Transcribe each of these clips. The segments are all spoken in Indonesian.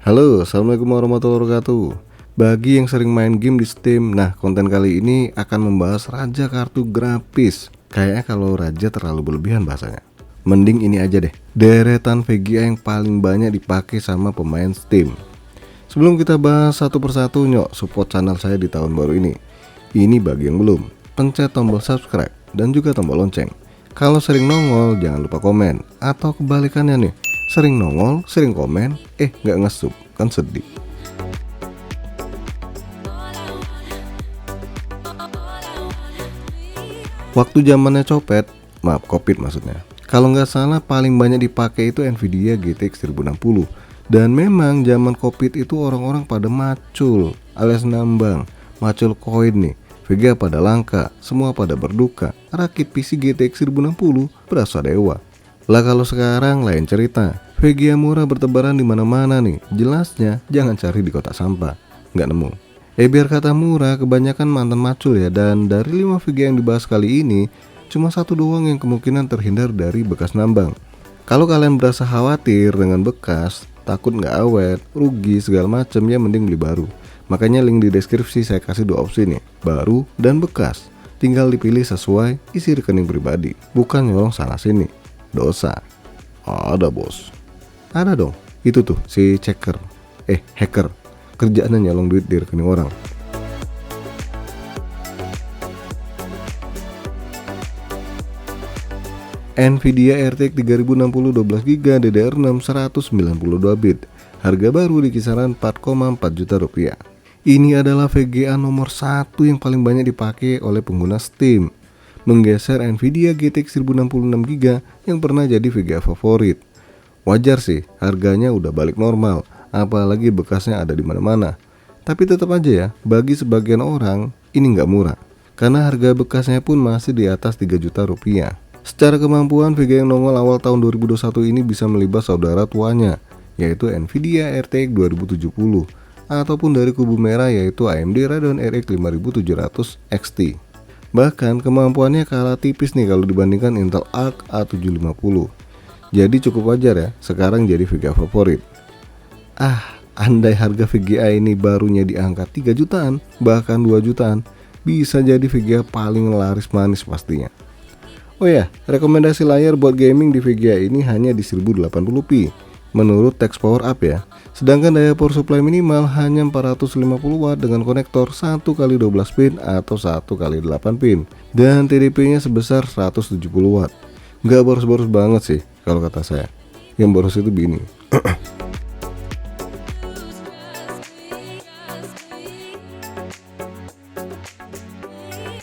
Halo, assalamualaikum warahmatullahi wabarakatuh. Bagi yang sering main game di Steam, nah konten kali ini akan membahas raja kartu grafis. Kayaknya kalau raja terlalu berlebihan bahasanya. Mending ini aja deh, deretan VGA yang paling banyak dipakai sama pemain Steam. Sebelum kita bahas satu persatu, nyok support channel saya di tahun baru ini. Ini bagi yang belum, pencet tombol subscribe dan juga tombol lonceng. Kalau sering nongol, jangan lupa komen. Atau kebalikannya nih, sering nongol, sering komen, nggak nge-sub, kan sedih. Waktu zamannya copet, maaf Covid maksudnya. Kalau nggak salah paling banyak dipakai itu Nvidia GTX 1060. Dan memang zaman Covid itu orang-orang pada macul, alias nambang, macul koin nih. VGA pada langka, semua pada berduka. Rakit PC GTX 1060 berasa dewa. Lah kalau sekarang lain cerita. VGA murah bertebaran di mana-mana nih. Jelasnya jangan cari di kotak sampah. Nggak nemu. Biar kata murah, kebanyakan mantan macul ya. Dan dari 5 VGA yang dibahas kali ini, cuma satu doang yang kemungkinan terhindar dari bekas nambang. Kalau kalian berasa khawatir dengan bekas, takut nggak awet, rugi segala macem, ya mending beli baru. Makanya link di deskripsi saya kasih 2 opsi nih, baru dan bekas. Tinggal dipilih sesuai isi rekening pribadi, bukan nyolong sana sini. Dosa. Ada bos. Ada dong, itu tuh si hacker. Kerjaannya nyolong duit di rekening orang. Nvidia RTX 3060 12GB DDR6 192 bit. Harga baru di kisaran 4,4 juta rupiah. Ini adalah VGA nomor 1 yang paling banyak dipakai oleh pengguna Steam, menggeser Nvidia GTX 1066GB yang pernah jadi VGA favorit. Wajar sih, harganya udah balik normal, apalagi bekasnya ada di mana-mana. Tapi tetap aja ya, bagi sebagian orang ini nggak murah, karena harga bekasnya pun masih di atas 3 juta rupiah. Secara kemampuan, VGA yang nongol awal tahun 2021 ini bisa melibas saudara tuanya, yaitu Nvidia RTX 2070, ataupun dari kubu merah yaitu AMD Radeon RX 5700 XT. Bahkan kemampuannya kalah tipis nih kalau dibandingkan Intel Arc A750. Jadi cukup wajar ya, sekarang jadi VGA favorit. Andai harga VGA ini barunya di angka 3 jutaan, bahkan 2 jutaan, bisa jadi VGA paling laris manis pastinya. Oh ya, rekomendasi layar buat gaming di VGA ini hanya di 1080p menurut Text Power Up ya. Sedangkan daya power supply minimal hanya 450 watt dengan konektor 1x12 pin atau 1x8 pin dan TDP-nya sebesar 170 watt. Nggak boros-boros banget sih kalau kata saya. Yang boros itu bini.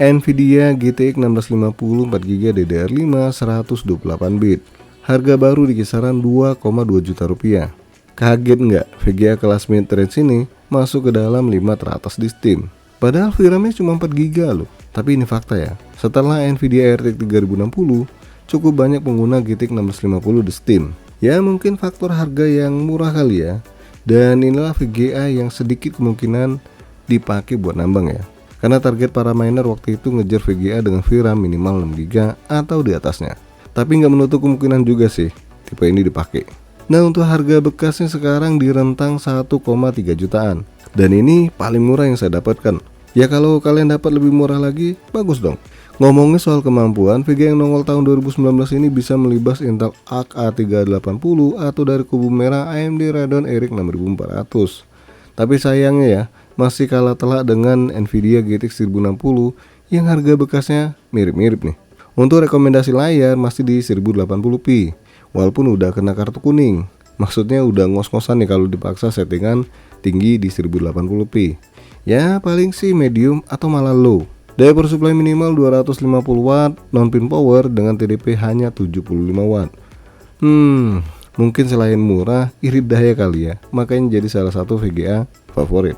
Nvidia GTX 1650 4GB DDR5 128 bit. Harga baru di kisaran 2,2 juta rupiah. Kaget nggak VGA kelas mid-range ini masuk ke dalam 5 teratas di Steam? Padahal VRAM-nya cuma 4GB loh. Tapi ini fakta ya, setelah Nvidia RTX 3060, cukup banyak pengguna GTX 1650 di Steam. Ya mungkin faktor harga yang murah kali ya. Dan inilah VGA yang sedikit kemungkinan dipakai buat nambang ya. Karena target para miner waktu itu ngejar VGA dengan VRAM minimal 6GB atau di atasnya. Tapi nggak menutup kemungkinan juga sih tipe ini dipakai. Nah untuk harga bekasnya sekarang di rentang 1,3 jutaan. Dan ini paling murah yang saya dapatkan. Ya kalau kalian dapat lebih murah lagi, bagus dong. Ngomongin soal kemampuan, VGA yang nongol tahun 2019 ini bisa melibas Intel Arc A380 atau dari kubu merah AMD Radeon RX 6400. Tapi sayangnya ya, masih kalah telak dengan Nvidia GTX 1060 yang harga bekasnya mirip-mirip nih. Untuk rekomendasi layar masih di 1080p, walaupun udah kena kartu kuning. Maksudnya udah ngos-ngosan nih kalau dipaksa settingan tinggi di 1080p. Ya paling sih medium atau malah low. Daya power supply minimal 250 watt, non-pin power dengan TDP hanya 75 watt. Mungkin selain murah, irit daya kali ya. Makanya jadi salah satu VGA favorit.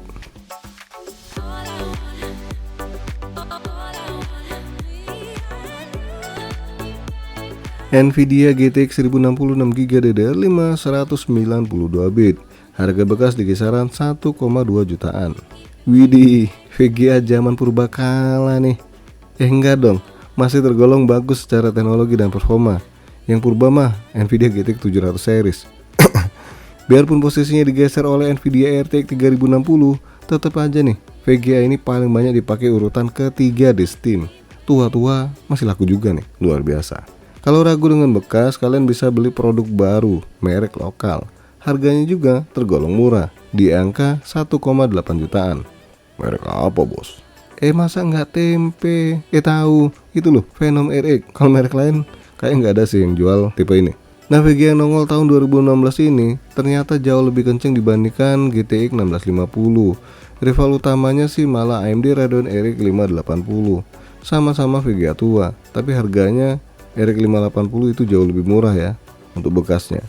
Nvidia GTX 1060 6GB DDR5 192 bit. Harga bekas di kisaran 1,2 jutaan. Widih, VGA zaman purbakala nih. Enggak dong, masih tergolong bagus secara teknologi dan performa. Yang purba mah Nvidia GTX 700 series. Biarpun posisinya digeser oleh Nvidia RTX 3060, tetap aja nih VGA ini paling banyak dipakai urutan ketiga di Steam. Tua-tua masih laku juga nih, luar biasa. Kalau ragu dengan bekas, kalian bisa beli produk baru, merek lokal. Harganya juga tergolong murah, di angka 1,8 jutaan. Merek apa bos? Masa nggak tempe? Tahu, itu loh Phenom RX. Kalau merek lain kayak nggak ada sih yang jual tipe ini. Nah, VGA yang nongol tahun 2016 ini ternyata jauh lebih kenceng dibandingkan GTX 1650. Rival utamanya sih malah AMD Radeon RX 580. Sama-sama VGA tua, tapi harganya RX 580 itu jauh lebih murah ya untuk bekasnya.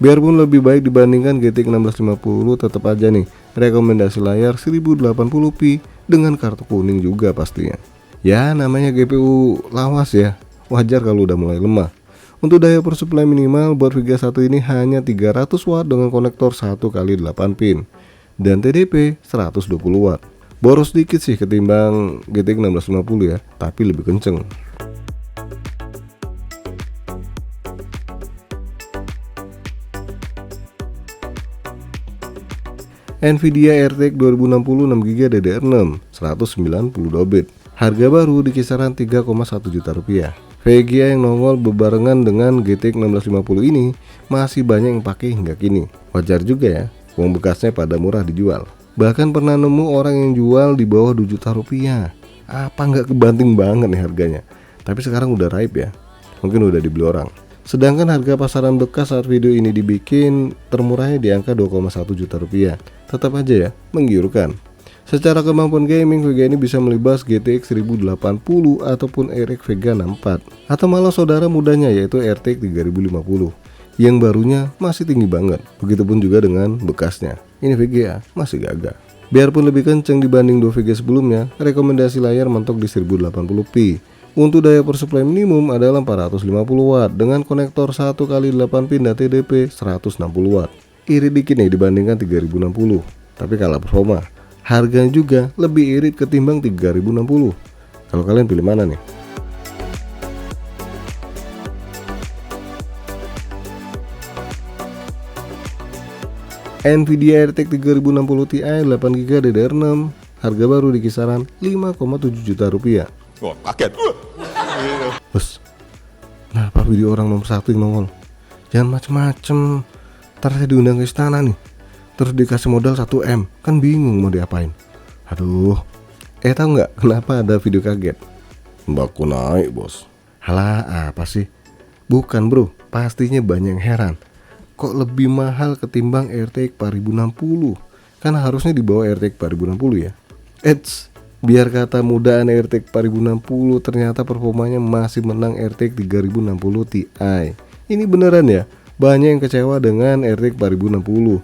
Biarpun lebih baik dibandingkan GTX 1650, tetap aja nih rekomendasi layar 1080p dengan kartu kuning juga pastinya. Ya namanya GPU lawas ya, wajar kalau udah mulai lemah. Untuk daya persupply minimal buat VGA 1 ini hanya 300 watt dengan konektor 1x8 pin dan TDP 120 watt. Boros dikit sih ketimbang GTX 1650 ya, tapi lebih kenceng. Nvidia RTX 2060 6GB DDR6 192 bit. Harga baru di kisaran 3,1 juta rupiah. VGA yang nongol bebarengan dengan GTX 1650 ini masih banyak yang pakai hingga kini. Wajar juga ya, uang bekasnya pada murah dijual. Bahkan pernah nemu orang yang jual di bawah 2 juta rupiah. Apa nggak kebanting banget nih harganya? Tapi sekarang udah raib ya, mungkin udah dibeli orang. Sedangkan harga pasaran bekas saat video ini dibikin termurahnya di angka 2,1 juta rupiah. Tetap aja ya, menggiurkan. Secara kemampuan gaming, VGA ini bisa melibas GTX 1080 ataupun RX Vega 64, atau malah saudara mudanya yaitu RTX 3050 yang barunya masih tinggi banget. Begitupun juga dengan bekasnya. Ini VGA masih gagah. Biarpun lebih kenceng dibanding dua VGA sebelumnya, rekomendasi layar mentok di 1080p. Untuk daya persupply minimum adalah 450 watt dengan konektor 1x8 pin dan TDP 160 watt. Irit dikit nih dibandingkan 3060, tapi kalah performa. Harganya juga lebih irit ketimbang 3060. Kalau kalian pilih mana nih? Nvidia RTX 3060 Ti 8GB DDR6, harga baru di kisaran 5,7 juta rupiah. Wah, kaget. Bos, kenapa video orang nomor 1 yang nongol? Jangan macem-macem, ntar saya diundang ke istana nih, terus dikasih modal 1M, kan bingung mau diapain. Aduh, tahu nggak kenapa ada video kaget? Baku naik bos. Halah, apa sih? Bukan bro, pastinya banyak yang heran. Kok lebih mahal ketimbang RTX 4060? Kan harusnya di bawah RTX 4060 ya. Biar kata mudaan RTX 4060, ternyata performanya masih menang RTX 3060 Ti. Ini beneran ya? Banyak yang kecewa dengan RTX 4060.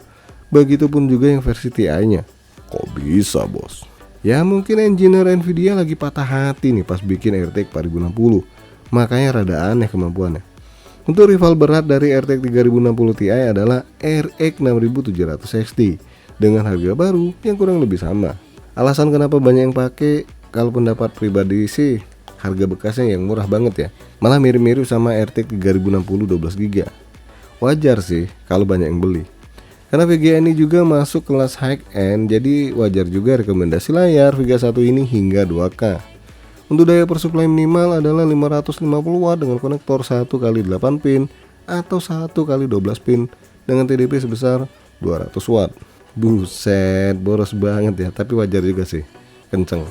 Begitupun juga yang versi Ti-nya. Kok bisa bos? Ya mungkin engineer Nvidia lagi patah hati nih pas bikin RTX 4060. Makanya rada aneh kemampuannya. Untuk rival berat dari RTX 3060 Ti adalah RX 6700 XT dengan harga baru yang kurang lebih sama. Alasan kenapa banyak yang pakai, kalau pendapat pribadi sih harga bekasnya yang murah banget ya. Malah mirip-mirip sama RTX 3060 12GB. Wajar sih kalau banyak yang beli. Karena VGA ini juga masuk kelas high end, jadi wajar juga rekomendasi layar VGA 1 ini hingga 2K. Untuk daya persupply minimal adalah 550 watt dengan konektor 1x8 pin atau 1x12 pin dengan TDP sebesar 200 watt. Buset, boros banget ya, tapi wajar juga sih, kenceng.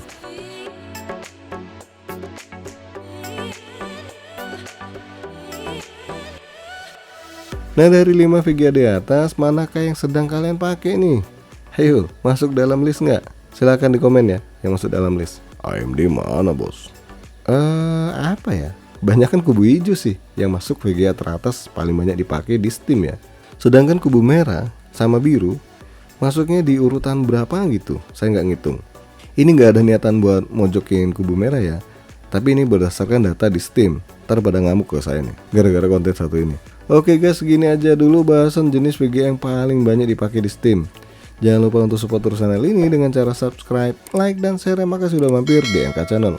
Nah, dari 5 VGA di atas, manakah yang sedang kalian pakai nih? Ayo, masuk dalam list nggak? Silahkan di komen ya, yang masuk dalam list. AMD mana bos? Apa ya? Banyak kan kubu hijau sih yang masuk VGA teratas paling banyak dipakai di Steam ya. Sedangkan kubu merah sama biru masuknya di urutan berapa gitu, saya nggak ngitung. Ini nggak ada niatan buat mojokin kubu merah ya, tapi ini berdasarkan data di Steam. Ntar pada ngamuk ke saya nih, gara-gara konten satu ini. Oke guys, segini aja dulu bahasan jenis VGA yang paling banyak dipakai di Steam. Jangan lupa untuk support terus channel ini dengan cara subscribe, like, dan share. Makasih sudah mampir di MK Channel.